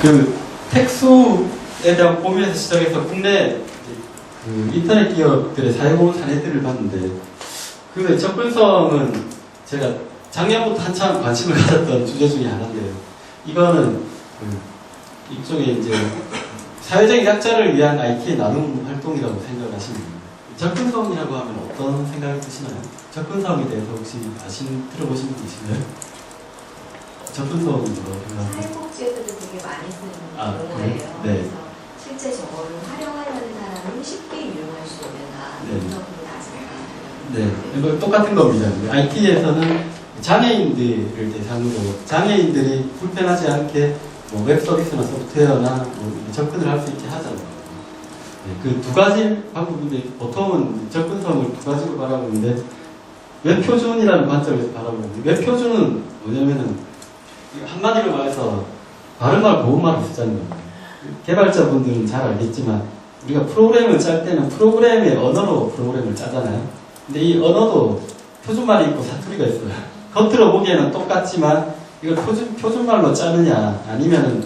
그 택수에 대한 고민에서 시작해서 국내 그 인터넷 기업들의 사용 사례들을 봤는데 그 접근성은 제가 작년부터 한참 관심을 가졌던 주제 중에 하나인데요. 이거는 이쪽에 이제 사회적인 약자를 위한 IT의 나눔 활동이라고 생각하시면 됩니다. 접근성이라고 하면 어떤 생각이 드시나요? 접근성에 대해서 혹시 들어보신 분 계시나요? 접근성이 뭐라고 사회복지에서도 되게 많이 쓰는 네. 용어예요. 그래서 실제 저거를 활용하려는 사람은 쉽게 이용할 수 있는 분석으로 나지가. 네, 이거 똑같은 겁니다. IT에서는 장애인들을 대상으로 장애인들이 불편하지 않게 뭐 웹서비스나 소프트웨어나 뭐 접근을 할 수 있게 하잖아요. 네, 그 두 가지 방법인데 보통은 접근성을 두 가지로 바라보는데 웹표준이라는 관점에서 바라보는데 웹표준은 뭐냐면은 한마디로 말해서 바른말 고운말을 쓰자는 겁니다. 개발자분들은 잘 알겠지만 우리가 프로그램을 짤 때는 프로그램의 언어로 프로그램을 짜잖아요. 근데 이 언어도 표준말이 있고 사투리가 있어요. 겉으로 보기에는 똑같지만 이걸 표준말로 짜느냐 아니면은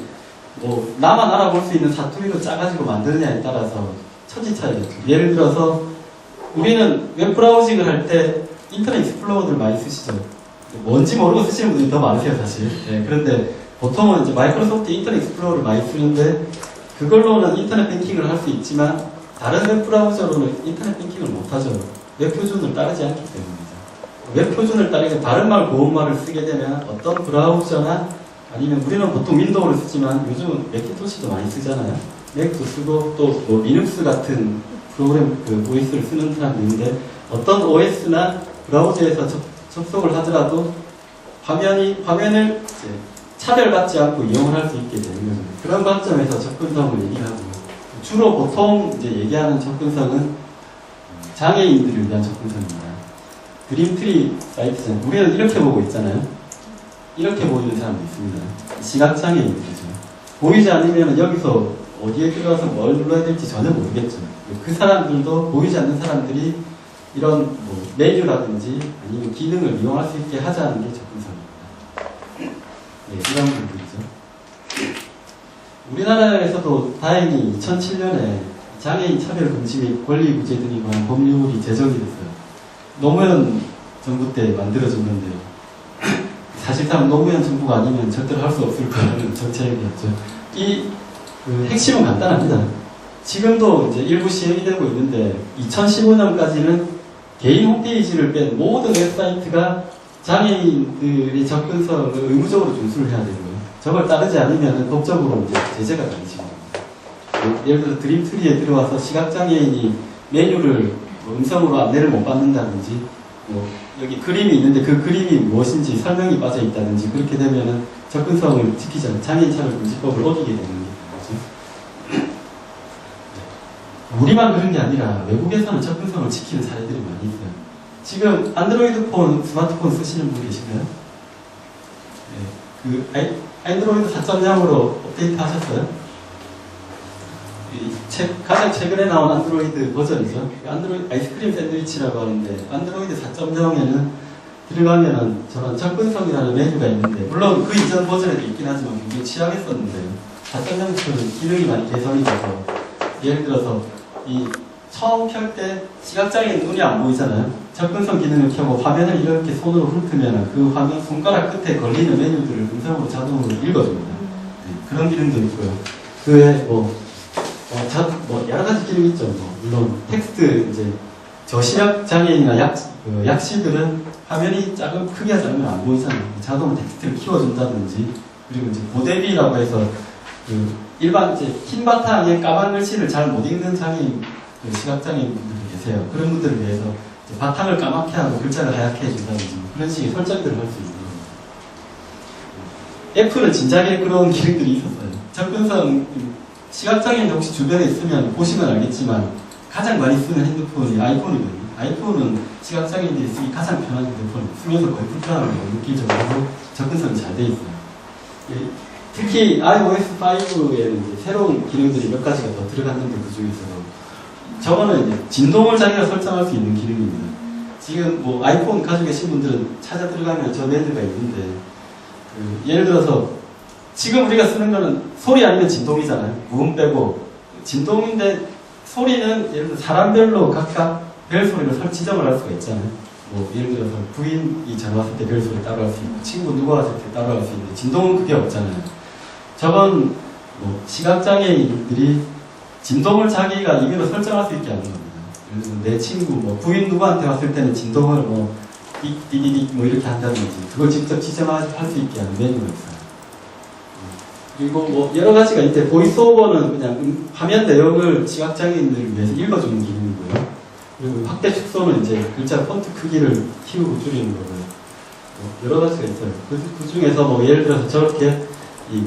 뭐 나만 알아볼 수 있는 사투리로 짜가지고 만드느냐에 따라서 천지 차이겠죠. 예를 들어서 우리는 웹브라우징을 할 때 인터넷 익스플로러들 많이 쓰시죠. 뭔지 모르고 쓰시는 분들이 더 많으세요, 사실. 네, 그런데 보통은 이제 마이크로소프트 인터넷 익스플로러를 많이 쓰는데 그걸로는 인터넷 뱅킹을 할 수 있지만 다른 웹브라우저로는 인터넷 뱅킹을 못하죠. 웹표준을 따르지 않기 때문이죠. 웹표준을 따르게 바른말 고운말을 쓰게 되면 어떤 브라우저나 아니면 우리는 보통 윈도우를 쓰지만 요즘은 맥킨토시도 많이 쓰잖아요. 맥도 쓰고 또 뭐 리눅스 같은 프로그램 그 OS를 쓰는 사람도 있는데 어떤 OS나 브라우저에서 접속을 하더라도 화면을 이제 차별받지 않고 이용을 할 수 있게 되는 거죠. 그런 관점에서 접근성을 얘기하고 주로 보통 이제 얘기하는 접근성은 장애인들을 위한 접근성입니다. 드림트리 사이트는 우리는 이렇게 보고 있잖아요. 이렇게 보이는 사람도 있습니다. 시각장애인들이죠. 보이지 않으면 여기서 어디에 들어가서 뭘 눌러야 될지 전혀 모르겠죠. 그 사람들도 보이지 않는 사람들이 이런 뭐 메뉴라든지 아니면 기능을 이용할 수 있게 하자는 게 접근성입니다. 네, 이런 부분이죠. 우리나라에서도 다행히 2007년에 장애인 차별 금지 및 권리 구제 등에 관한 법률이 제정이 됐어요. 노무현 정부 때 만들어진 건데요. 사실상 노무현 정부가 아니면 절대로 할 수 없을 거라는 정책이었죠. 그 핵심은 간단합니다. 지금도 이제 일부 시행이 되고 있는데 2015년까지는 개인 홈페이지를 뺀 모든 웹사이트가 장애인들의 접근성을 의무적으로 준수를 해야 되고요. 저걸 따르지 않으면 법적으로 이제 제재가 가해집니다. 예를 들어 드림트리에 들어와서 시각장애인이 메뉴를 음성으로 안내를 못 받는다든지 뭐 여기 그림이 있는데 그 그림이 무엇인지 설명이 빠져 있다든지 그렇게 되면은 접근성을 지키지 않는 장애인 차별 금지법을 어기게 되는 거죠. 우리만 그런 게 아니라 외국에서는 접근성을 지키는 사례들이 많이 있어요. 지금 안드로이드 폰, 스마트폰 쓰시는 분 계신가요? 네, 그 안드로이드 4.0으로 업데이트 하셨어요? 가장 최근에 나온 안드로이드 버전이죠. 안드로이드 아이스크림 샌드위치라고 하는데 안드로이드 4.0에는 들어가면은 저런 접근성이라는 메뉴가 있는데 물론 그 이전 버전에도 있긴 하지만 굉장히 취약했었는데요. 4.0처럼 기능이 많이 개선이 돼서 예를 들어서 이 처음 켤 때 시각장애인 눈이 안 보이잖아요. 접근성 기능을 켜고 화면을 이렇게 손으로 훑으면 그 화면 손가락 끝에 걸리는 메뉴들을 음성으로 자동으로 읽어줍니다. 네, 그런 기능도 있고요. 그 외에 뭐 여러 가지 기능이 있죠. 물론 텍스트 이제 저시력 장애인이나 약시들은 화면이 크기가 작으면 안 보이잖아요. 자동으로 텍스트를 키워준다든지 그리고 이제 고대비라고 해서 그 일반 이제 흰 바탕에 까만 글씨를 잘 못 읽는 장애인 시각장애인 분들이 계세요. 그런 분들을 위해서 바탕을 까맣게 하고 글자를 하얗게 해준다든지 그런 식의 설정들을 할 수 있는 겁니다. 애플은 진작에 그런 기능들이 있었어요. 접근성 시각장애인도 혹시 주변에 있으면 보시면 알겠지만 가장 많이 쓰는 핸드폰이 아이폰이거든요. 아이폰은 시각장애인들이 쓰기 가장 편한 핸드폰 쓰면서 거의 불편함을 못 느낄 정도로 접근성이 잘 돼 있어요. 특히 iOS5에는 이제 새로운 기능들이 몇 가지가 더 들어갔는데 그 중에서도 저거는 이제 진동을 자기가 설정할 수 있는 기능입니다. 지금 뭐 아이폰 가지고 계신 분들은 찾아 들어가면 저 메뉴가 있는데 예를 들어서 지금 우리가 쓰는 거는 소리 아니면 진동이잖아요. 무음 빼고 진동인데 소리는 예를 들어 사람별로 각각 벨 소리를 지정을 할 수가 있잖아요. 뭐 예를 들어서 부인이 전화 왔을 때 벨 소리 따로 할 수 있고 친구 누가 왔을 때 따로 할 수 있는데 진동은 그게 없잖아요. 저건 뭐 시각장애인들이 진동을 자기가 임의로 설정할 수 있게 하는 겁니다. 예를 들어 내 친구 뭐 부인 누구한테 왔을 때는 진동을 뭐 띠디디디 뭐 이렇게 한다든지 그걸 직접 지정할 수 있게 하는 메뉴가 있어요. 그리고 뭐 여러 가지가 있는데 보이스오버는 그냥 화면 내용을 시각장애인들을 위해서 읽어주는 기능이고요. 그리고 확대 축소는 이제 글자 폰트 크기를 키우고 줄이는 거고요. 여러 가지가 있어요. 그 중에서 뭐 예를 들어서 저렇게 이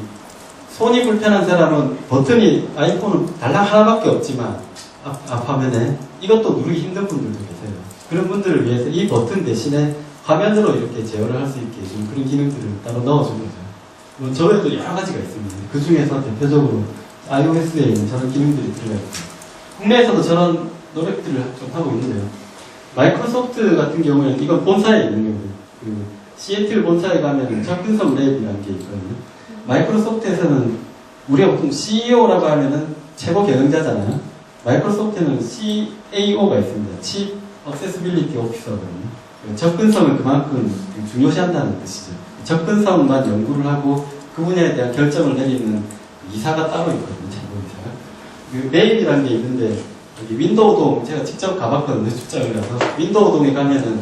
손이 불편한 사람은 버튼이 아이폰은 달랑 하나밖에 없지만 앞 화면에 이것도 누르기 힘든 분들도 계세요. 그런 분들을 위해서 이 버튼 대신에 화면으로 이렇게 제어를 할 수 있게 해주는 그런 기능들을 따로 넣어준 거죠. 뭐 저에도 여러 가지가 있습니다. 그 중에서 대표적으로 iOS에 있는 저런 기능들이 들어있고 국내에서도 저런 노력들을 좀 하고 있는데요. 마이크로소프트 같은 경우에는 이건 본사에 있는 거고요. 그 시애틀 본사에 가면 접근성 랩이라는 게 있거든요. 마이크로소프트에서는 우리가 보통 CEO라고 하면은 최고 경영자잖아요. 마이크로소프트는 CAO가 있습니다. Chief Accessibility Officer거든요. 접근성을 그만큼 중요시한다는 뜻이죠. 접근성만 연구를 하고 그 분야에 대한 결정을 내리는 이사가 따로 있거든요. 최고이사가. 그 메일이라는 게 있는데 여기 윈도우동 제가 직접 가봤거든요. 출장을 가서 윈도우동에 가면은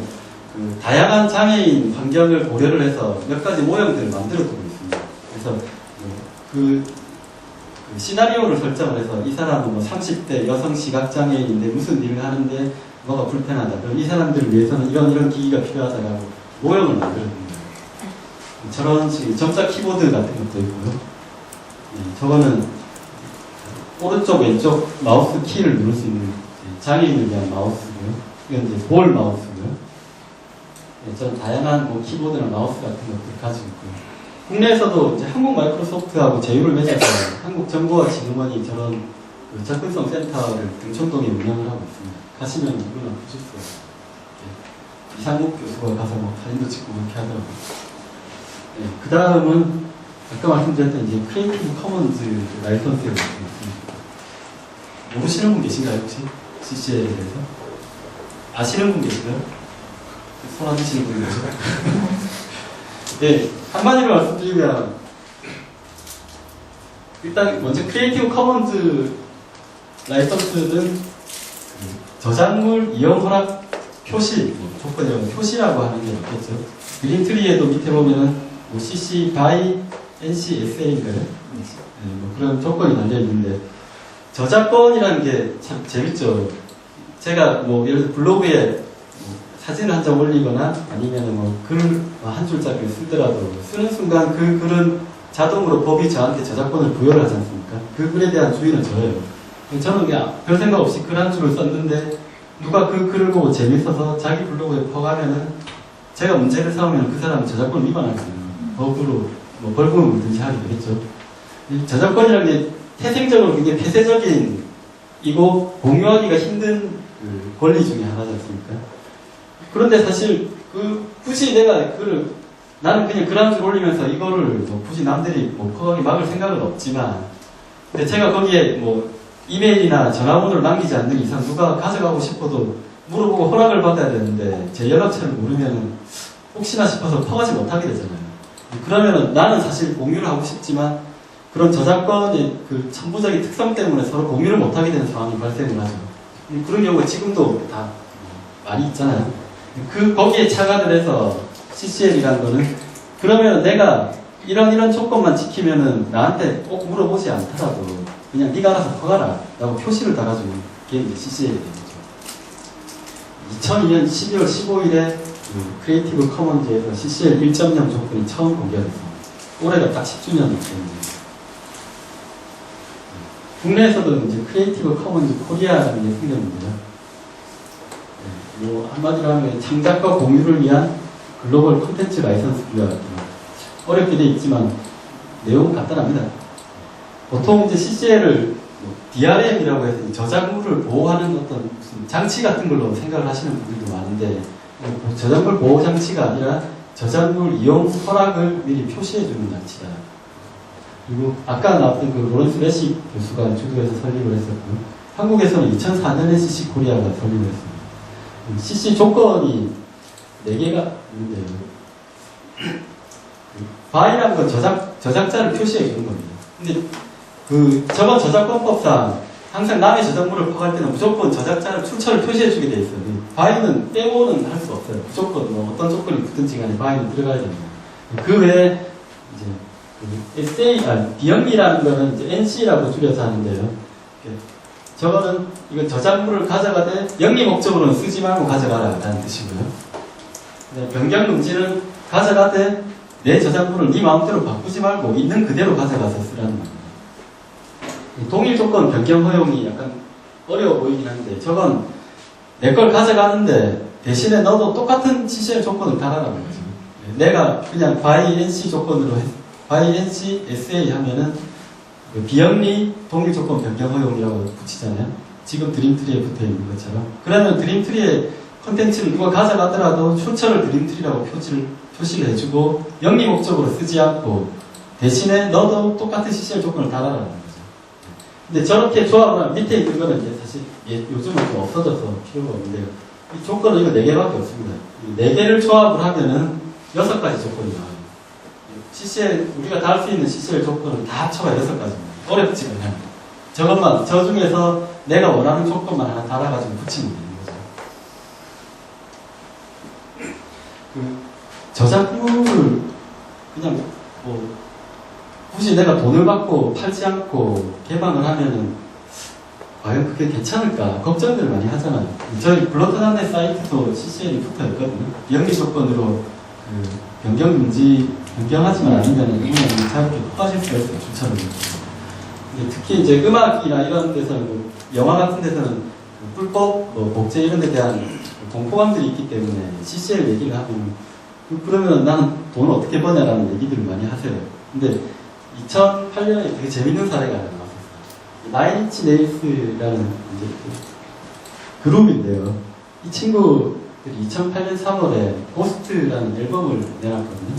그 다양한 장애인 환경을 고려를 해서 몇 가지 모형들을 만들어 두고 있습니다. 그래서 그 시나리오를 설정을 해서 이 사람은 뭐 30대 여성 시각장애인인데 무슨 일을 하는데 뭐가 불편하다. 그럼 이 사람들을 위해서는 이런 기기가 필요하다라고 모형을 만들어 줍니다. 저런 식의 점자 키보드 같은 것도 있고요. 저거는 오른쪽 왼쪽 마우스 키를 누를 수 있는 장애인을 위한 마우스고요. 이건 이제 볼 마우스고요. 저는 다양한 뭐 키보드나 마우스 같은 것들을 가지고 있고요. 국내에서도 이제 한국 마이크로소프트하고 제휴를 맺어서 한국정보화진흥원이 저런 그 접근성 센터를 등촌동에 운영을 하고 있습니다. 가시면 누구나 보실 수 있어요. 이상국 교수가 가서 뭐 사진도 찍고 그렇게 하더라고요. 네, 그 다음은 아까 말씀드렸던 이제 크리에이티브 커먼즈 라이선스에 있습니다. 모르시는 분 계신가요 혹시? CC에 대해서? 아시는 분 계신가요? 손 안 드시는 분 계세요? 네, 한마디로 말씀드리면 일단 먼저 크리에이티브 커먼즈 라이선스는 저작물 이용 허락 표시, 조건이라고 표시라고 하는 게 맞겠죠. 그린트리에도 밑에 보면은 뭐 CC by NCSA인가요? 뭐 그런 조건이 달려 있는데 저작권이라는 게 참 재밌죠. 제가 뭐 예를 들어 블로그에 뭐 사진을 한 장 올리거나 아니면 뭐 글 한 줄짜리를 쓰더라도 쓰는 순간 그 글은 자동으로 법이 저한테 저작권을 부여를 하지 않습니까? 그 글에 대한 주인은 저예요. 저는 그냥 별 생각 없이 글 한 줄을 썼는데 누가 그 글을 보고 재밌어서 자기 블로그에 퍼가면은 제가 문제를 삼으면 그 사람은 저작권 위반하는 거예요. 법으로 뭐 벌금을 물든지 하게 되겠죠. 이 저작권이라는 게 태생적으로 굉장히 폐쇄적인 이고 공유하기가 힘든 그 권리 중에 하나지 않습니까? 그런데 사실 굳이 내가 나는 그냥 글 한 줄 올리면서 이거를 뭐 굳이 남들이 뭐 퍼가게 막을 생각은 없지만 근데 제가 거기에 뭐 이메일이나 전화번호를 남기지 않는 이상 누가 가져가고 싶어도 물어보고 허락을 받아야 되는데 제 연락처를 모르면 혹시나 싶어서 퍼가지 못하게 되잖아요. 그러면은 나는 사실 공유를 하고 싶지만 그런 저작권의 그 천부적인 특성 때문에 서로 공유를 못하게 되는 상황이 발생을 하죠. 그런 경우가 지금도 다 많이 있잖아요. 거기에 착안을 해서 CCL이라는 거는 그러면 내가 이런 조건만 지키면은 나한테 꼭 물어보지 않더라도 그냥 네가 알아서 퍼가라 라고 표시를 달아주는 게 이제 CCL이 되죠. 2002년 12월 15일에 크리에이티브 커먼즈에서 CCL 1.0 조건이 처음 공개됐습니다. 올해가 딱 10주년이 됐는데 국내에서도 이제 크리에이티브 커먼즈 코리아라는 게 생겼는데요. 뭐 한마디로 하면 창작과 공유를 위한 글로벌 콘텐츠 라이선스 분야 어렵게 돼 있지만 내용은 간단합니다. 보통 이제 CCL을 DRM이라고 해서 저작물을 보호하는 어떤 무슨 장치 같은 걸로 생각을 하시는 분들도 많은데 저작물 보호 장치가 아니라 저작물 이용 허락을 미리 표시해주는 장치다. 그리고 아까 나왔던 그 로렌스 레시 교수가 주도해서 설립을 했었고, 한국에서는 2004년에 CC 코리아가 설립을 했습니다. CC 조건이 4개가 있는데요. 바이라는 건 저작자를 표시해 주는 겁니다. 근데 저번 저작권법상 항상 남의 저작물을 파악할 때는 무조건 저작자를 출처를 표시해 주게 돼 있어요. 바이는 빼고는 할 수 없어요. 무조건 뭐 어떤 조건이 붙든지 간에 바이는 들어가야 됩니다. 그 외에 이제 비영리라는 거는 이제 NC라고 줄여서 하는데요. 저거는 이건 저작물을 가져가되 영리 목적으로는 쓰지 말고 가져가라 라는 뜻이고요. 변경금지는 가져가되 내 저작물을 네 마음대로 바꾸지 말고 있는 그대로 가져가서 쓰라는 겁니다. 동일 조건 변경 허용이 약간 어려워 보이긴 한데, 저건 내 걸 가져가는데 대신에 너도 똑같은 CCL 조건을 달아라는 거죠. 내가 그냥 by NC 조건으로 by NC SA 하면은 비영리 동일 조건 변경 허용이라고 붙이잖아요. 지금 드림트리에 붙어 있는 것처럼. 그러면 드림트리에 컨텐츠를 누가 가져가더라도 출처를 드림트리라고 표시를 해주고 영리 목적으로 쓰지 않고 대신에 너도 똑같은 CCL 조건을 달아라는 거죠. 근데 저렇게 조합을 하면 밑에 있는 거는 이제 사실 요즘은 좀 없어져서 필요가 없는데요. 이 조건은 이거 4개밖에 없습니다. 이 4개를 조합을 하면은 6가지 조건이 나와요. CCL, 우리가 다 할 수 있는 CCL 조건은 다 합쳐가 6가지입니다. 어렵지, 그냥. 저것만, 저 중에서 내가 원하는 조건만 하나 달아가지고 붙이면 되는 거죠. 저작물을 그냥 굳이 내가 돈을 받고 팔지 않고 개방을 하면은 과연 그게 괜찮을까 걱정들을 많이 하잖아요. 저희 블로터단의 사이트도 CCL이 붙어 있거든요. 비영리 조건으로 변경하지만 않으면 이분은 자유롭게 뽑아질 수가 있어요. 출처를. 특히 이제 음악이나 이런 데서는 영화 같은 데서는 불법, 복제 이런 데 대한 공포감들이 있기 때문에 CCL 얘기를 하면 그러면 나는 돈을 어떻게 버냐라는 얘기들을 많이 하세요. 근데 2008년에 되게 재밌는 사례가 하나 나왔었어요. 나인치 네일스라는 이제 그룹인데요. 이 친구들이 2008년 3월에 고스트라는 앨범을 내놨거든요.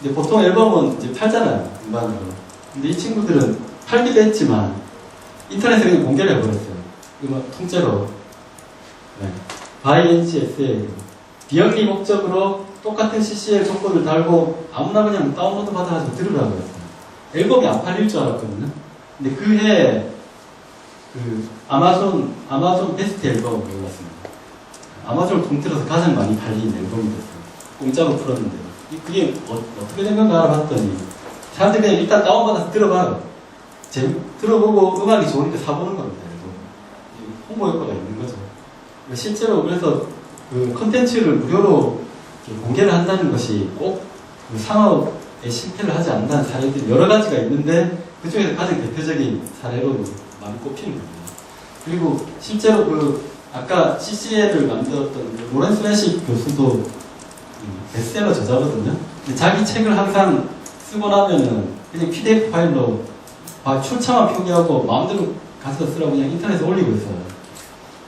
근데 보통 앨범은 이제 팔잖아요. 음반으로. 근데 이 친구들은 팔기도 했지만 인터넷에 그냥 공개를 해버렸어요. 음악 통째로. 네. by NCS에 비영리 목적으로 똑같은 CCL 조건을 달고 아무나 그냥 다운로드 받아가지고 들으라고 했어요. 앨범이 안 팔릴 줄 알았거든요. 근데 그 해에 아마존 베스트 앨범을 올랐습니다. 아마존을 통틀어서 가장 많이 팔린 앨범이 됐어요. 공짜로 풀었는데. 그게 어떻게 된 건가 알아봤더니 사람들이 그냥 일단 다운받아서 들어봐요. 들어보고 음악이 좋으니까 사보는 겁니다. 앨범. 홍보 효과가 있는 거죠. 실제로 그래서 그 컨텐츠를 무료로 공개를 한다는 것이 꼭 상업에 실패를 하지 않는다는 사례들이 여러 가지가 있는데 그 중에서 가장 대표적인 사례로 많이 꼽히는 겁니다. 그리고 실제로 아까 CCL을 만들었던 로렌스 레시 교수도 베스트셀러 저자거든요. 근데 자기 책을 항상 쓰고 나면은 그냥 PDF 파일로 출처만 표기하고 마음대로 가서 쓰라고 그냥 인터넷에 올리고 있어요.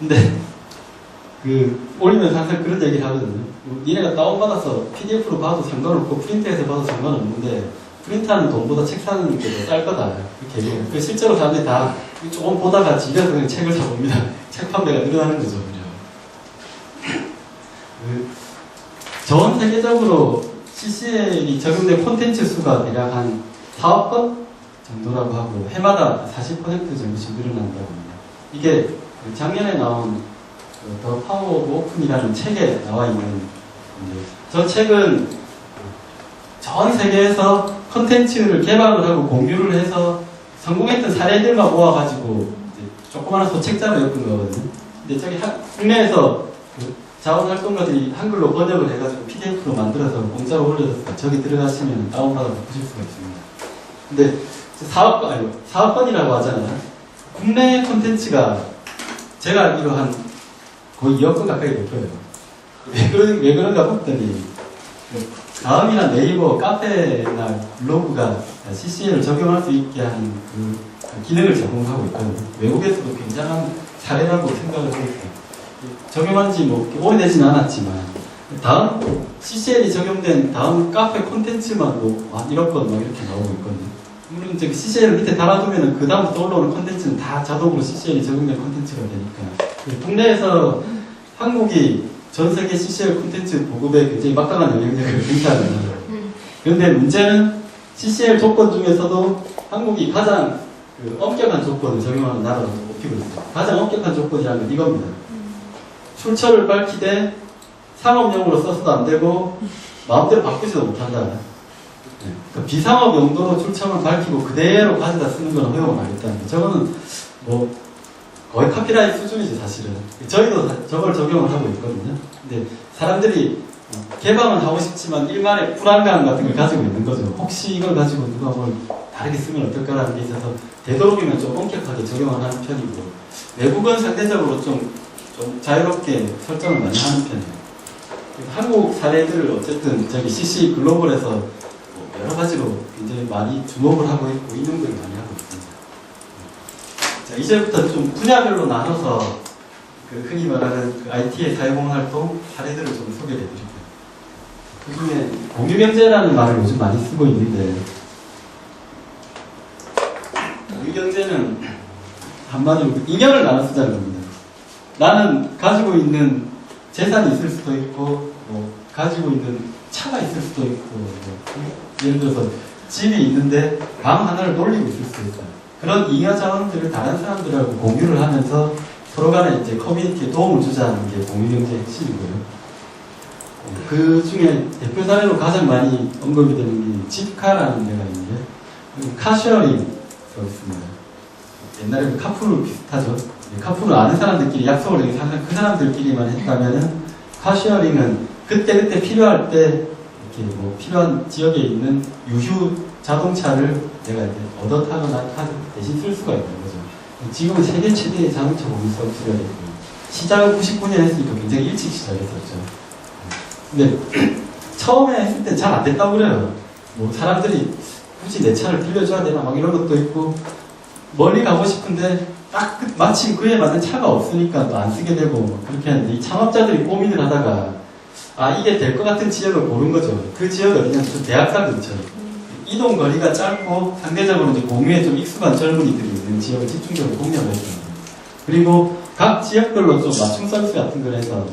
근데 올리면서 항상 그런 얘기를 하거든요. 니네가 다운받아서 PDF로 봐도 상관없고 프린트해서 봐도 상관없는데 프린트하는 돈보다 책 사는 게 더 쌀 거다. 이렇게 얘기해요. 실제로 사람들이 다 조금 보다가 집에서 그냥 책을 사봅니다. 책 판매가 늘어나는 거죠. 전 세계적으로 CCL이 적용된 콘텐츠 수가 대략 한 4억 건 정도라고 하고 해마다 40% 정도씩 늘어난다고 합니다. 이게 작년에 나온 더 파워 오브 오픈이라는 책에 나와 있는 건데, 저 책은 전 세계에서 컨텐츠를 개발을 하고 공유를 해서 성공했던 사례들만 모아가지고 조그마한 소책자로 엮은 거거든요. 근데 저기 국내에서 자원활동가들이 한글로 번역을 해가지고 PDF로 만들어서 공짜로 올려줬어요. 저기 들어가시면 다운받아서 보실 수가 있습니다. 근데 4억 건이라고 하잖아요. 국내 콘텐츠가 제가 알기로 한 거의 2억 건 가까이 될 거예요. 왜 그런가 봤더니 다음이나 네이버, 카페나 블로그가 CCL을 적용할 수 있게 하는 그 기능을 제공하고 있거든요. 외국에서도 굉장한 사례라고 생각을 하고 있어요. 적용한 지 오래되진 않았지만 다음 CCL이 적용된 다음 카페 콘텐츠만 1억 건 이렇게 나오고 있거든요. 물론 저기 CCL을 밑에 달아두면은 그 다음부터 올라오는 콘텐츠는 다 자동으로 CCL이 적용된 콘텐츠가 되니까. 국내에서 한국이 전 세계 CCL 콘텐츠 보급에 굉장히 막강한 영향력을 행사하는 나라예요. 그런데 문제는 CCL 조건 중에서도 한국이 가장 그 엄격한 조건을 적용하는 나라로 꼽히고 있어요. 가장 엄격한 조건이라는 건 이겁니다. 출처를 밝히되 상업용으로 써서도 안 되고 마음대로 바꾸지도 못한다. 그 비상업 용도로 출처를 밝히고 그대로 가져다 쓰는 건 허용을 하겠다는 거. 저거는 뭐 거의 카피라이트 수준이지 사실은. 저희도 저걸 적용을 하고 있거든요. 근데 사람들이 개방은 하고 싶지만 일말의 불안감 같은 걸 가지고 있는 거죠. 혹시 이걸 가지고 누가 뭘 다르게 쓰면 어떨까라는 게 있어서 되도록이면 좀 엄격하게 적용을 하는 편이고, 외국은 상대적으로 좀 자유롭게 설정을 많이 하는 편이에요. 한국 사례들을 어쨌든 저기 CC 글로벌에서 뭐 여러 가지로 굉장히 많이 주목을 하고 있고 인용들을 많이 하고 있습니다. 자, 이제부터 좀 분야별로 나눠서 그 흔히 말하는 그 IT의 사용 활동 사례들을 좀 소개해 드릴게요. 그 중에 공유경제라는 말을 요즘 많이 쓰고 있는데, 공유경제는 한마디로 인연을 나눠 쓰자는 겁니다. 나는 가지고 있는 재산이 있을 수도 있고, 뭐 가지고 있는 차가 있을 수도 있고, 뭐 예를 들어서 집이 있는데 방 하나를 놀리고 있을 수도 있어요. 그런 잉여 자원들을 다른 사람들하고 공유를 하면서 서로 간에 이제 커뮤니티에 도움을 주자는 게 공유경제의 핵심이고요. 그 중에 대표 사례로 가장 많이 언급이 되는 게 집카라는 데가 있는데, 카쉐어링 있습니다. 옛날에는 카풀 비슷하죠. 카풀을 아는 사람들끼리 약속을 해서 그 사람들끼리만 했다면은, 카쉐어링은 그때그때 필요할 때 이렇게 뭐 필요한 지역에 있는 유휴 자동차를 내가 이제 얻어 타거나 대신 쓸 수가 있는 거죠. 지금은 세계 최대의 자동차 공유 서비스가 됐고, 시작을 99년에 했으니까 굉장히 일찍 시작했었죠. 근데 처음에 했을 때 잘 안 됐다고 그래요. 뭐 사람들이 굳이 내 차를 빌려줘야 되나 막 이런 것도 있고, 멀리 가고 싶은데 딱 마침 그에 맞는 차가 없으니까 또 안 쓰게 되고 그렇게 하는데, 이 창업자들이 고민을 하다가 이게 될 것 같은 지역을 고른 거죠. 그 지역이 어디냐면 대학가 근처. 이동 거리가 짧고 상대적으로 이제 공유에 좀 익숙한 젊은이들이 있는 지역을 집중적으로 공략을 했습니다. 그리고 각 지역별로 좀 맞춤 서비스 같은 걸 해서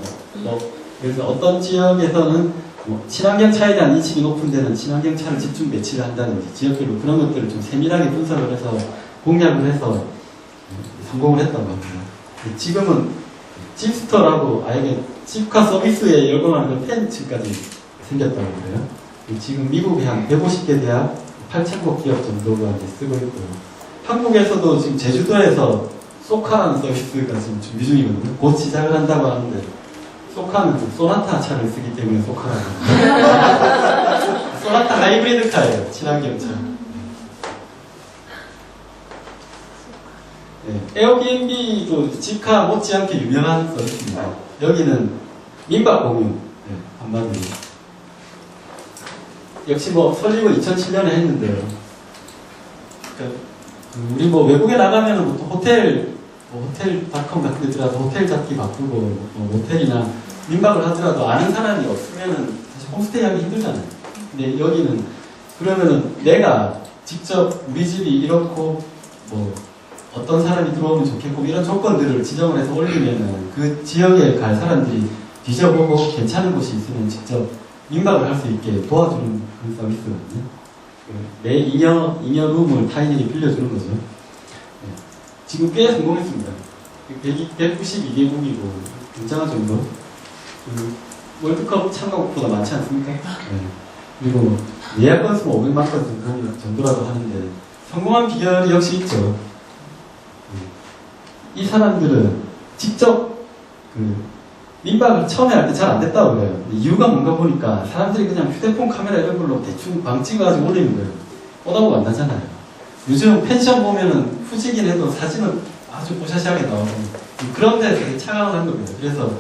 그래서 어떤 지역에서는 뭐 친환경 차에 대한 인식이 높은 데는 친환경 차를 집중 배치를 한다든지 지역별로 그런 것들을 좀 세밀하게 분석을 해서 공략을 해서 성공을 했던 것 같아요. 지금은 집스터라고 아예 집카 서비스에 열광하는 팬층까지 생겼다고 그래요. 지금 미국에 한 150개 대학 8,000곳 기업 정도가 쓰고 있고요. 한국에서도 지금 제주도에서 소카라는 서비스가 지금 준비 중이거든요. 곧 시작을 한다고 하는데, 소카는 소나타 차를 쓰기 때문에 소카라고 합니다. 소나타 하이브리드 카예요. 친환경차. 네. 에어비앤비도 집카 못지않게 유명한 서비스입니다. 여기는 민박 공유. 네, 한마디로. 역시 뭐 설립을 2007년에 했는데요. 그러니까 우리 뭐 외국에 나가면은 보통 호텔닷컴 같은 데 들어가서 호텔 잡기 바쁘고, 호텔이나 민박을 하더라도 아는 사람이 없으면은 사실 홈스테이 하기 힘들잖아요. 근데 여기는 그러면은 내가 직접 우리 집이 이렇고 뭐 어떤 사람이 들어오면 좋겠고 이런 조건들을 지정을 해서 올리면은 그 지역에 갈 사람들이 뒤져보고 괜찮은 곳이 있으면 직접 민박을 할 수 있게 도와주는 그런 서비스거든요. 내 잉여 룸을 타인에게 빌려주는 거죠. 네. 지금 꽤 성공했습니다. 192개국이고 굉장한 정도. 월드컵 참가국보다 많지 않습니까? 네. 그리고 예약 건수가 500만 건 정도라고 하는데 성공한 비결이 역시 있죠. 이 사람들은 직접 민박을 처음에 할 때 잘 안 됐다고 그래요. 이유가 뭔가 보니까 사람들이 그냥 휴대폰 카메라 이런 걸로 대충 방 찍어가지고 올리는 거예요. 오다고 안 나잖아요. 요즘 펜션 보면은 후지긴 해도 사진은 아주 뽀샤시하게 나오고, 그런데 되게 차가운 겁니다. 그래서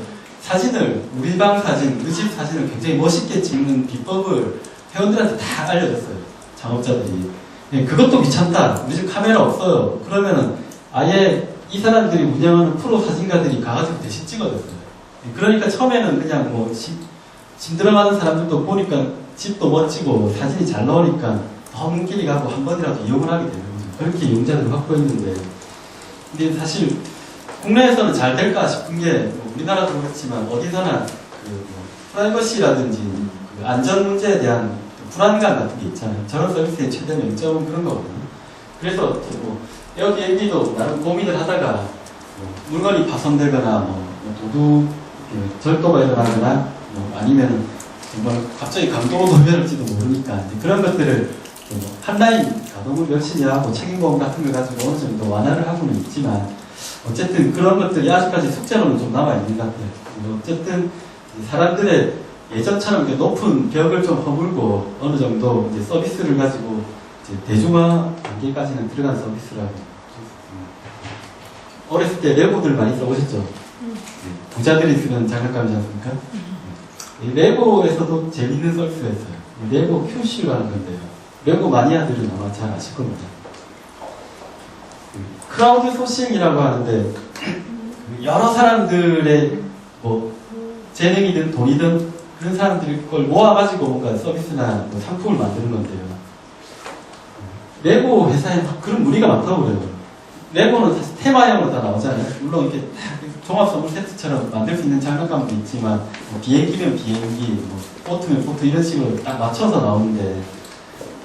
사진을, 우리 방 사진, 우리 집 사진을 굉장히 멋있게 찍는 비법을 회원들한테 다 알려줬어요. 창업자들이. 네, 그것도 귀찮다. 우리 집 카메라 없어요. 그러면은 아예 이 사람들이 운영하는 프로 사진가들이 가가지고 대신 찍어줬어요. 그러니까 처음에는 그냥 뭐 집 들어가는 사람들도 보니까 집도 멋지고 사진이 잘 나오니까 먼 길이 가고 한 번이라도 이용을 하게 되는 거죠. 그렇게 이용자들을 확보했는데, 근데 사실 국내에서는 잘 될까 싶은 게 뭐 우리나라도 그렇지만 어디서나 뭐 프라이버시라든지 그 안전 문제에 대한 불안감 같은 게 있잖아요. 저런 서비스의 최대 명점은 그런 거거든요. 그래서 뭐 에어비앤비도 나름 고민을 하다가 뭐 물건이 파손되거나 뭐 도둑 절도가 일어나거나 뭐 아니면 정말 갑자기 강도 돌변할지도 모르니까 이제 그런 것들을 한 라인 가동을 열심히 하고 책임보험 같은 걸 가지고 어느 정도 완화를 하고는 있지만 어쨌든 그런 것들이 아직까지 숙제로는 좀 남아있는 것 같아요. 어쨌든 사람들의 예전처럼 이렇게 높은 벽을 좀 허물고 어느 정도 이제 서비스를 가지고 이제 대중화 단계까지는 들어간 서비스라고 어렸을 때 레고들 많이 써보셨죠? 부자들이 쓰는 장난감이지 않습니까? 레고에서도 재밌는 서비스가 있어요. 레고 큐슈라는 건데요. 레고 마니아들은 아마 잘 아실 겁니다. 크라우드 소싱이라고 하는데 여러 사람들의 뭐 재능이든 돈이든 그런 사람들이 그걸 모아가지고 뭔가 서비스나 뭐 상품을 만드는 건데요. 레고 회사에 막 그런 무리가 많다고 그래요. 레고는 사실 테마형으로 다 나오잖아요. 물론 이렇게 종합 선물 세트처럼 만들 수 있는 장난감도 있지만 뭐 비행기면 비행기, 뭐 보트면 보트 이런 식으로 딱 맞춰서 나오는데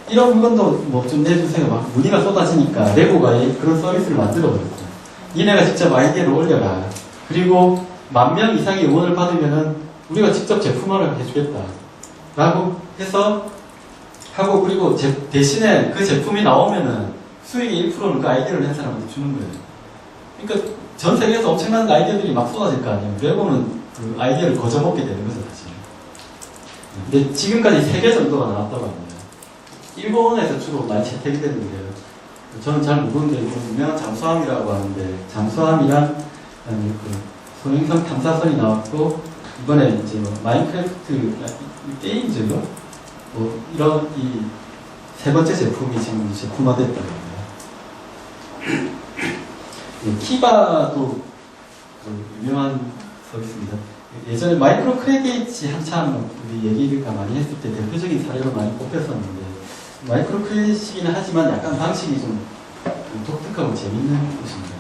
이런 물건도 뭐 좀 내주세요. 막 문의가 쏟아지니까 레고가 그런 서비스를 만들어 버렸어요. 니네가 직접 아이디어를 올려라. 그리고 10,000명 이상의 응원을 받으면은 우리가 직접 제품화를 해주겠다. 라고 해서 하고 그리고 대신에 그 제품이 나오면은 수익의 1%는 그 아이디어를 낸 사람한테 주는 거예요. 그러니까 전 세계에서 엄청난 아이디어들이 막 쏟아질 거 아니에요. 레고는 그 아이디어를 거저먹게 되는 거죠, 사실. 근데 지금까지 3개 정도가 나왔다고 합니다. 일본에서 주로 많이 채택이 됐는데요. 저는 잘 모르는데 유명한 잠수함이라고 하는데 잠수함이랑 그 소행성 탐사선이 나왔고 이번에 이제 뭐 마인크래프트 게임즈요? 뭐 이런 이 세 번째 제품이 지금 제품화됐다고 합니다. 키바도 유명한 서비스입니다. 예전에 마이크로 크레딧이 한참 우리 얘기가 많이 했을 때 대표적인 사례로 많이 꼽혔었는데 마이크로 크레딧이긴 하지만 약간 방식이 좀 독특하고 재밌는 것입니다.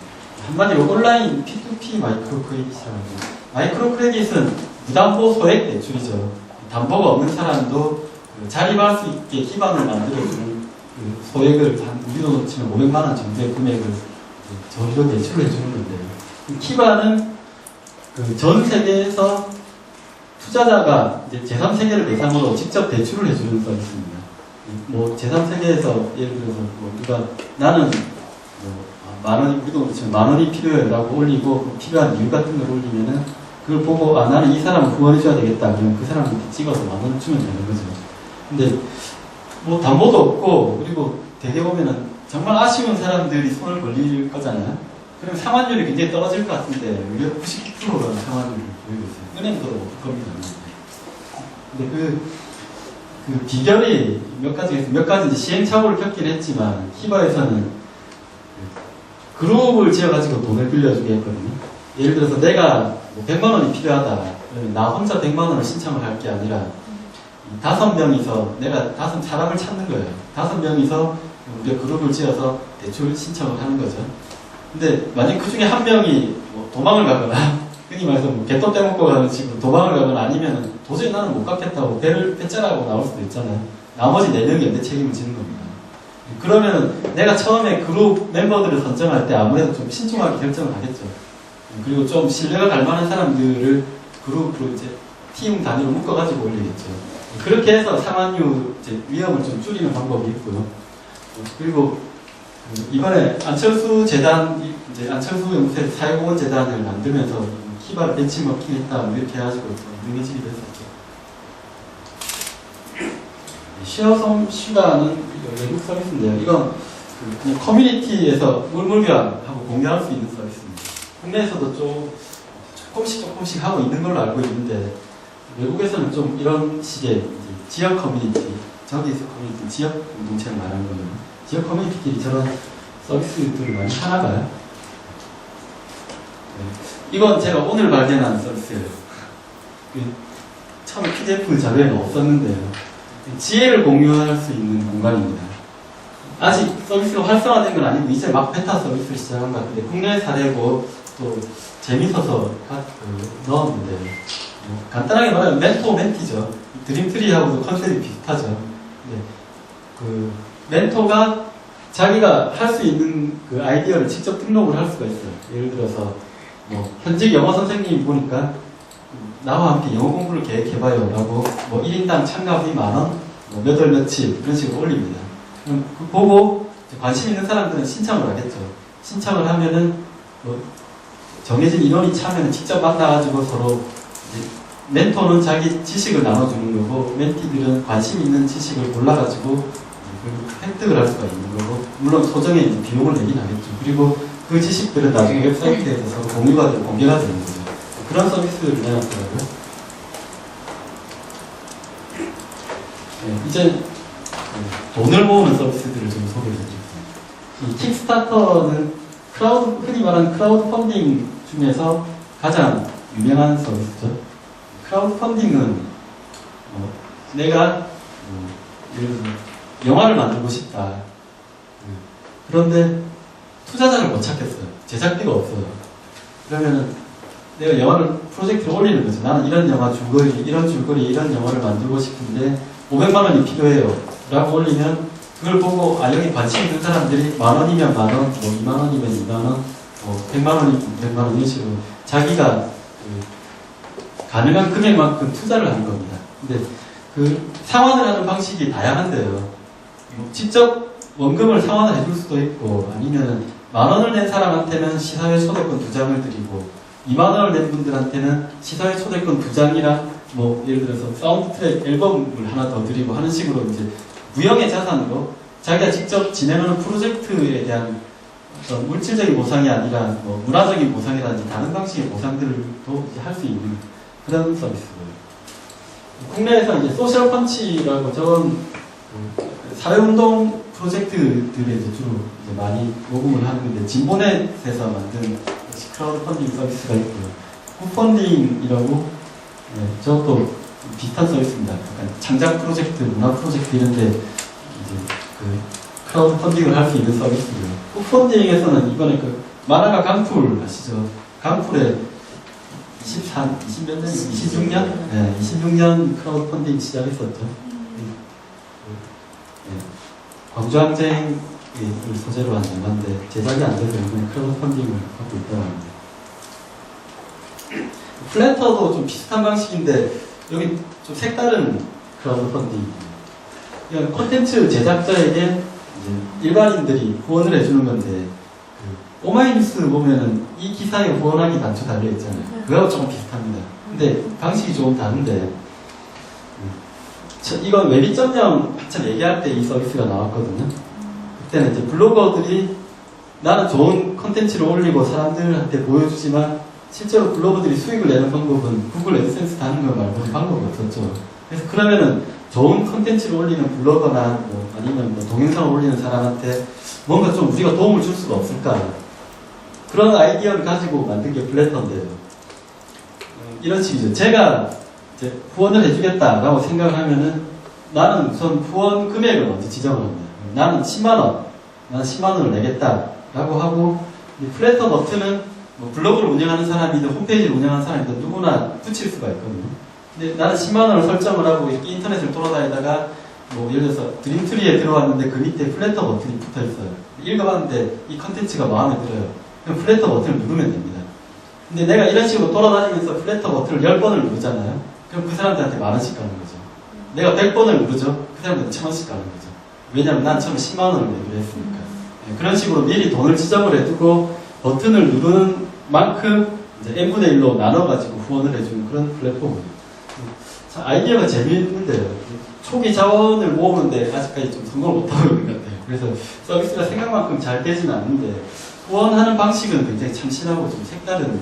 한마디로 온라인 P2P 마이크로 크레딧이라고 합니다. 마이크로 크레딧은 무담보 소액 대출이죠. 담보가 없는 사람도 자립할 수 있게 기반을 만들어주는 그 소액을 한 우리 돈으로 치면 500만원 정도의 금액을 저희로 대출을 해주는 건데요. 키바는 그 전 세계에서 투자자가 이제 제3세계를 대상으로 직접 대출을 해주는 서비스입니다. 뭐 제3세계에서 예를 들어서 뭐 우리가 나는 뭐 만원이 우리 돈으로 치면 10,000원이 필요해라고 올리고 필요한 이유 같은 걸 올리면은 그걸 보고 아 나는 이 사람을 후원해줘야 되겠다 그러면 그 사람한테 찍어서 10,000원 주면 되는 거죠. 근데 뭐 담보도 없고 그리고 되게 보면은 정말 아쉬운 사람들이 손을 벌릴 거잖아요. 그럼 상환율이 굉장히 떨어질 것 같은데 오히려 99%가 상환율을 보이고 있어요. 은행도 없을 겁니다. 근데 그 비결이 몇 가지 이제 시행착오를 겪긴 했지만 키바에서는 그룹을 지어가지고 돈을 빌려주게 했거든요. 예를 들어서 내가 뭐 100만원이 필요하다. 그러면 나 혼자 100만원을 신청을 할 게 아니라 5명이서 내가 5 사람을 찾는 거예요. 5명이서 우리가 그룹을 지어서 대출 신청을 하는 거죠. 근데 만약 그 중에 한 명이 뭐 도망을 가거나 흔히 말해서 뭐 개똥 떼먹고 가는 식으로 도망을 가거나 아니면 도저히 나는 못 갚겠다고 배를 빼짜라고 나올 수도 있잖아요. 나머지 4명이 내 책임을 지는 겁니다. 그러면 내가 처음에 그룹 멤버들을 선정할 때 아무래도 좀 신중하게 결정을 하겠죠. 그리고 좀 신뢰가 갈 만한 사람들을 그룹으로 이제 팀 단위로 묶어가지고 올리겠죠. 그렇게 해서 상환율 위험을 좀 줄이는 방법이 있고요. 그리고 이번에 안철수 재단, 이제 안철수 연구소에서 사회공헌 재단을 만들면서 키바를 벤치마킹했다 이렇게 해가지고 유명해지기도 했었죠. 쉐어섬 슈가는 외국 서비스인데요. 이건 그냥 커뮤니티에서 물물교환하고 공유할 수 있는 서비스입니다. 국내에서도 좀 조금씩 하고 있는 걸로 알고 있는데 외국에서는 좀 이런 식의 지역 커뮤니티, 저기에서 커뮤니티, 지역 공동체를 말하는 거는 지역 커뮤니티끼리 저런 서비스들을 많이 하나 봐요. 이건 제가 오늘 발견한 서비스예요. 처음에 PDF 자료에는 없었는데요. 지혜를 공유할 수 있는 공간입니다. 아직 서비스가 활성화된 건 아니고 이제 막 베타 서비스를 시작한 것 같은데 국내 사례고 또 재밌어서 넣었는데 간단하게 말하면 멘토 멘티죠. 드림트리하고도 컨셉이 비슷하죠. 네. 그 멘토가 자기가 할 수 있는 그 아이디어를 직접 등록을 할 수가 있어요. 예를 들어서 뭐 현직 영어 선생님이 보니까 나와 함께 영어 공부를 계획해봐요 라고 뭐 1인당 참가비 10,000원, 뭐 몇 월 며칠 이런 식으로 올립니다. 그럼 그 보고 관심 있는 사람들은 신청을 하겠죠. 신청을 하면은 뭐 정해진 인원이 차면 직접 만나가지고 서로 이제 멘토는 자기 지식을 나눠주는 거고 멘티들은 관심 있는 지식을 골라가지고 획득을 할 수가 있는 거고 물론 소정의 이제 비용을 내긴 하겠죠. 그리고 그 지식들은 나중에 웹사이트에서 공유가 되고 공개가 되는 거죠. 그런 서비스를 내놨더라고요. 네, 이제 돈을 모으는 서비스들을 좀 소개해 드리겠습니다. 이 킥스타터는 흔히 말하는 크라우드 펀딩 중에서 가장 유명한 서비스죠. 크라우드 펀딩은 내가 예를 들어 영화를 만들고 싶다. 그런데 투자자를 못 찾겠어요. 제작비가 없어요. 그러면은 내가 영화를 프로젝트를 올리는 거죠. 나는 이런 영화 줄거리, 이런 영화를 만들고 싶은데 500만 원이 필요해요. 라고 올리면 그걸 보고 여기 관심 있는 사람들이 10,000원이면 10,000원, 뭐 20,000원이면 20,000원, 뭐 100만 원이면 100만 원 이런 식으로 자기가 가능한 금액만큼 투자를 하는 겁니다. 근데 그 상환을 하는 방식이 다양한데요. 직접 원금을 상환을 해줄 수도 있고 아니면 10,000원을 낸 사람한테는 시사회 초대권 2장을 드리고 20,000원을 낸 분들한테는 시사회 초대권 2장이랑 뭐 예를 들어서 사운드 트랙 앨범을 하나 더 드리고 하는 식으로 이제 무형의 자산으로 자기가 직접 진행하는 프로젝트에 대한 어떤 물질적인 보상이 아니라 뭐 문화적인 보상이라든지 다른 방식의 보상들도 할 수 있는 그런 서비스고요. 국내에서 이제 소셜 펀치라고 저런 사회운동 프로젝트들에 이제 주로 이제 많이 모금을 하는 건데 진보넷에서 만든 크라우드 펀딩 서비스가 있고요. 굿펀딩이라고 저것도 비슷한 서비스입니다. 약간 창작 프로젝트, 문화 프로젝트 이런데 이제 그 크라우드 펀딩을 할 수 있는 서비스고요. 굿펀딩에서는 이번에 그 만화가 강풀 아시죠? 강풀에 20몇 년? 26년? 네, 26년 크라우드 펀딩 시작했었죠. 광주항쟁을 소재로 한 영화인데 제작이 안 돼서 이번에 크라우드 펀딩을 하고 있다고 합니다. 플래터도 좀 비슷한 방식인데 여기 좀 색다른 크라우드 펀딩. 이건 콘텐츠 제작자에게 이제 일반인들이 후원을 해주는 건데 오마이뉴스 보면은 이 기사에 후원하기 단추 달려있잖아요. 그거하고 조금 비슷합니다. 근데 방식이 조금 다른데 이건 웹2.0 한참 얘기할 때 이 서비스가 나왔거든요. 그때는 이제 블로거들이 나는 좋은 컨텐츠를 올리고 사람들한테 보여주지만 실제로 블로거들이 수익을 내는 방법은 구글 애드센스 다는 거 말고는 방법이 없었죠. 그래서 그러면은 좋은 컨텐츠를 올리는 블로거나 뭐 아니면 뭐 동영상을 올리는 사람한테 뭔가 좀 우리가 도움을 줄 수가 없을까? 그런 아이디어를 가지고 만든 게 플래터인데요. 이런 식이죠. 제가 이제 후원을 해주겠다라고 생각을 하면은 나는 우선 후원 금액을 먼저 지정을 합니다. 나는 10만원, 나는 10만원을 내겠다라고 하고 이 플래터 버튼은 뭐 블로그를 운영하는 사람이든 홈페이지를 운영하는 사람이든 누구나 붙일 수가 있거든요. 근데 나는 10만원을 설정을 하고 이렇게 인터넷을 돌아다니다가 뭐 예를 들어서 드림트리에 들어왔는데 그 밑에 플래터 버튼이 붙어 있어요. 읽어봤는데 이 컨텐츠가 마음에 들어요. 그럼 플래터 버튼을 누르면 됩니다. 근데 내가 이런 식으로 돌아다니면서 플래터 버튼을 10번을 누르잖아요. 그럼 그 사람들한테 10,000원씩 가는 거죠. 내가 100번을 누르죠. 그 사람들한테 1,000원씩 가는 거죠. 왜냐면 난 처음에 10만원을 내기로 했으니까. 그런 식으로 미리 돈을 지정을 해두고 버튼을 누르는 만큼 이제 n분의 1로 나눠가지고 후원을 해주는 그런 플랫폼입니다. 아이디어가 재미있는데요. 초기 자원을 모으는데 아직까지 좀 성공을 못하고 있는 것 같아요. 그래서 서비스가 생각만큼 잘 되지는 않는데 후원하는 방식은 굉장히 참신하고 좀 색다른